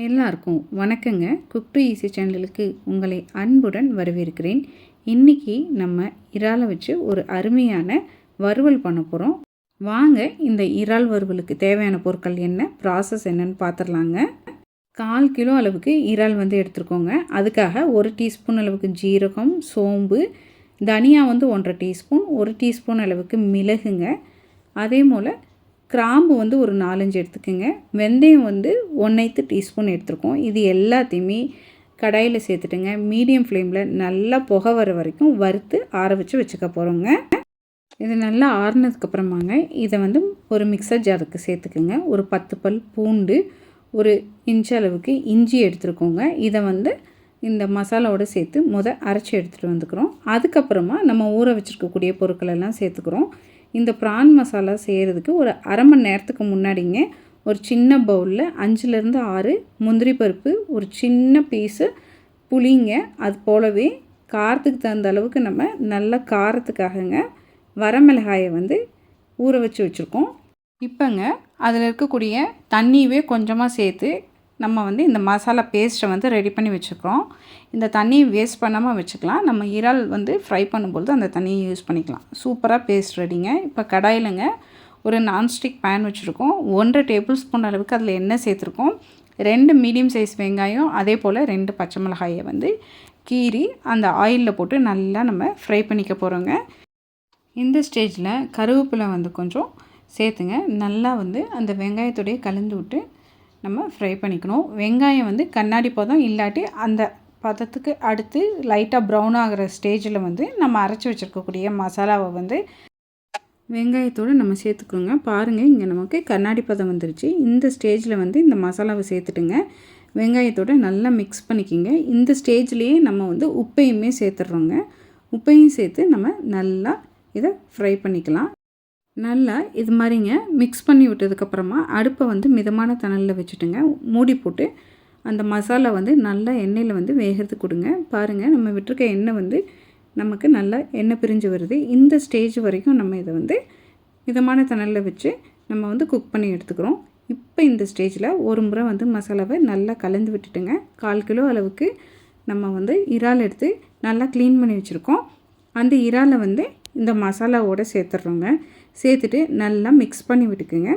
எல்லாருக்கும் வணக்கங்க. Cook to easy சேனலுக்கு உங்களை அன்புடன் வரவேற்கிறேன். இன்றைக்கி நம்ம இறாலை வச்சு ஒரு அருமையான வறுவல் பண்ண போகிறோம். வாங்க இந்த இறால் வறுவலுக்கு தேவையான பொருட்கள் என்ன, ப்ராசஸ் என்னன்னு பார்த்துடலாங்க. 1/4 கிலோ அளவுக்கு இறால் எடுத்துருக்கோங்க. அதுக்காக 1 டீஸ்பூன் அளவுக்கு ஜீரகம், சோம்பு, தனியா 1.5 டீஸ்பூன், 1 டீஸ்பூன் அளவுக்கு மிளகுங்க. அதே போல் கிராம்பு ஒரு 4-5 எடுத்துக்கோங்க. வெந்தயம் 1/8 டீஸ்பூன் எடுத்துருக்கோம். இது எல்லாத்தையுமே கடாயில் சேர்த்துட்டுங்க மீடியம் ஃப்ளேமில் நல்லா புகை வர வரைக்கும் வறுத்து ஆற வச்சு வச்சுக்க போகிறோங்க. இது நல்லா ஆறுனதுக்கப்புறமாங்க இதை ஒரு மிக்சர் ஜாருக்கு சேர்த்துக்குங்க. ஒரு 10 பல் பூண்டு, 1 இன்ச் அளவுக்கு இஞ்சி எடுத்துருக்கோங்க. இதை இந்த மசாலாவோடு சேர்த்து அரைச்சி எடுத்துகிட்டு வந்துக்கிறோம். அதுக்கப்புறமா நம்ம ஊற வச்சுருக்கக்கூடிய பொருட்கள் எல்லாம் சேர்த்துக்கிறோம். இந்த ப்ரான் மசாலா செய்கிறதுக்கு ஒரு அரை மணி நேரத்துக்கு முன்னாடிங்க ஒரு சின்ன பவுலில் 5லேருந்து 6 முந்திரி பருப்பு, ஒரு சின்ன பீஸு புளிங்க, அது போலவே காரத்துக்கு தகுந்த அளவுக்கு நம்ம நல்ல காரத்துக்காகங்க வரமிளகாயை ஊற வச்சு வச்சுருக்கோம். இப்போங்க அதில் இருக்கக்கூடிய தண்ணியவே கொஞ்சமாக சேர்த்து நம்ம இந்த மசாலா பேஸ்ட்டை ரெடி பண்ணி வச்சுக்கிறோம். இந்த தண்ணியை வேஸ்ட் பண்ணாமல் வச்சுக்கலாம். நம்ம இறால் ஃப்ரை பண்ணும்பொழுது அந்த தண்ணியை யூஸ் பண்ணிக்கலாம். சூப்பராக பேஸ்ட் ரெடிங்க. இப்போ கடாயிலங்க ஒரு நான்ஸ்டிக் பேன் வச்சுருக்கோம். 1.5 டேபிள் ஸ்பூன் அளவுக்கு அதில் எண்ணெய் சேர்த்துருக்கோம். 2 மீடியம் சைஸ் வெங்காயம், அதே போல் 2 பச்சை மிளகாயை கீறி அந்த ஆயிலில் போட்டு நல்லா நம்ம ஃப்ரை பண்ணிக்க போகிறோங்க. இந்த ஸ்டேஜில் கருவேப்பிலை கொஞ்சம் சேர்த்துங்க. நல்லா அந்த வெங்காயத்தோடையே கலந்து விட்டு நம்ம ஃப்ரை பண்ணிக்கணும். வெங்காயம் கண்ணாடி பதம் இல்லாட்டி அந்த பதத்துக்கு அடுத்து லைட்டாக ப்ரௌன் ஆகிற ஸ்டேஜில் நம்ம அரைச்சி வச்சுருக்கக்கூடிய மசாலாவை வெங்காயத்தோடு நம்ம சேர்த்துக்கோங்க. பாருங்கள், இங்கே நமக்கு கண்ணாடி பதம் வந்துருச்சு. இந்த ஸ்டேஜில் இந்த மசாலாவை சேர்த்துட்டுங்க வெங்காயத்தோடு நல்லா மிக்ஸ் பண்ணிக்கிங்க. இந்த ஸ்டேஜ்லேயே நம்ம உப்பையுமே சேர்த்துட்றோங்க. உப்பையும் சேர்த்து நம்ம நல்லா இதை ஃப்ரை பண்ணிக்கலாம். நல்லா இது மாதிரிங்க மிக்ஸ் பண்ணி விட்டதுக்கப்புறமா அடுப்பை மிதமான தணலில் வச்சுட்டுங்க மூடி போட்டு அந்த மசாலா நல்லா எண்ணெயில் வேகிறதுக்கு கொடுங்க. பாருங்கள், நம்ம விட்டுருக்க எண்ணெய் நமக்கு நல்லா எண்ணெய் பிரிஞ்சு வருது. இந்த ஸ்டேஜ் வரைக்கும் நம்ம இதை மிதமான தணலில் வச்சு நம்ம குக் பண்ணி எடுத்துக்கிறோம். இப்போ இந்த ஸ்டேஜில் ஒரு முறை மசாலாவை நல்லா கலந்து விட்டுட்டுங்க 1/4 கிலோ அளவுக்கு நம்ம இறால் எடுத்து நல்லா க்ளீன் பண்ணி வச்சுருக்கோம். அந்த இறாலை இந்த மசாலாவோடு சேர்த்துட்றோங்க. சேர்த்துட்டு நல்லா மிக்ஸ் பண்ணி விட்டுக்குங்க.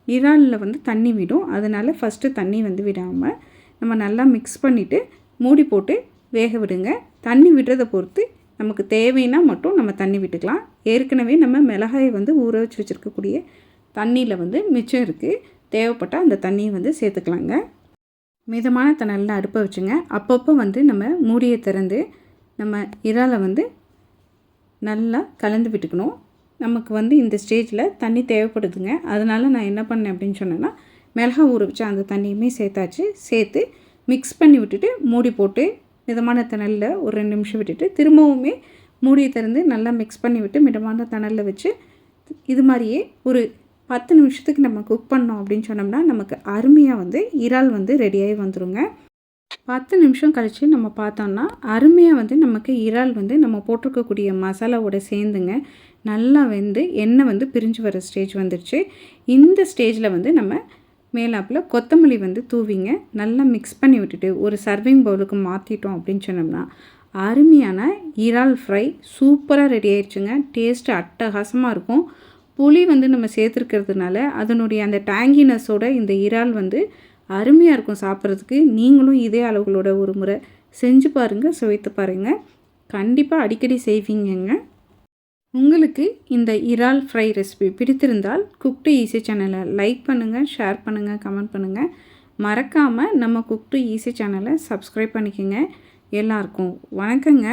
இறாலில் தண்ணி விடும். அதனால் ஃபஸ்ட்டு தண்ணி விடாமல் நம்ம நல்லா மிக்ஸ் பண்ணிவிட்டு மூடி போட்டு வேக விடுங்க. தண்ணி விடுறதை பொறுத்து நமக்கு தேவைன்னா மட்டும் நம்ம தண்ணி விட்டுக்கலாம். ஏற்கனவே நம்ம மிளகாயை ஊற வச்சு வச்சுருக்கக்கூடிய தண்ணியில் மிச்சம் இருக்குது. தேவைப்பட்டால் அந்த தண்ணியை சேர்த்துக்கலாங்க. மிதமான தணலில் அடுப்பை வச்சுங்க. அப்பப்போ நம்ம மூடியை திறந்து நம்ம இறாலை நல்லா கலந்து விட்டுக்கணும். நமக்கு இந்த ஸ்டேஜில் தண்ணி தேவைப்படுதுங்க. அதனால் நான் என்ன பண்ணேன் அப்படின்னு சொன்னேன்னா மிளகா ஊற வச்சு அந்த தண்ணியுமே சேர்த்தாச்சு. சேர்த்து மிக்ஸ் பண்ணி விட்டுட்டு மூடி போட்டு மிதமான தணலில் ஒரு 2 நிமிஷம் விட்டுட்டு திரும்பவுமே மூடியை திறந்து நல்லா மிக்ஸ் பண்ணி விட்டு மிதமான தணலில் வச்சு இது மாதிரியே ஒரு 10 நிமிஷத்துக்கு நம்ம குக் பண்ணோம் அப்படின்னு சொன்னோம்னா நமக்கு அருமையாக இறால் ரெடியாகி வந்துடுங்க. 10 நிமிஷம் கழித்து நம்ம பார்த்தோம்னா அருமையாக நமக்கு இறால் நம்ம போட்டிருக்கக்கூடிய மசாலாவோட சேர்ந்துங்க நல்லா எண்ணெய் பிரிஞ்சு வர ஸ்டேஜ் வந்துருச்சு. இந்த ஸ்டேஜில் நம்ம மேலாப்பில் கொத்தமல்லி தூவிங்க நல்லா மிக்ஸ் பண்ணி விட்டுட்டு ஒரு சர்விங் பவுலுக்கு மாற்றிட்டோம் அப்படின்னு சொன்னோம்னா அருமையான இறால் ஃப்ரை சூப்பராக ரெடி ஆயிடுச்சுங்க. டேஸ்ட்டு அட்டகாசமாக இருக்கும். புளி நம்ம சேர்த்துருக்கிறதுனால அதனுடைய அந்த டேங்கினஸோட இந்த இறால் அருமையாக இருக்கும் சாப்பிட்றதுக்கு. நீங்களும் இதே அளவுகளோட ஒரு முறை செஞ்சு பாருங்கள், சுவைத்து பாருங்கள். கண்டிப்பாக அடிக்கடி செய்வீங்கங்க. உங்களுக்கு இந்த இறால் ஃப்ரை ரெசிபி பிடித்திருந்தால் குக் டு ஈஸி சேனலை லைக் பண்ணுங்கள், ஷேர் பண்ணுங்கள், கமெண்ட் பண்ணுங்கள். மறக்காமல் நம்ம குக் டு ஈஸி சேனலை சப்ஸ்கிரைப் பண்ணிக்கோங்க. எல்லாருக்கும் வணக்கங்க.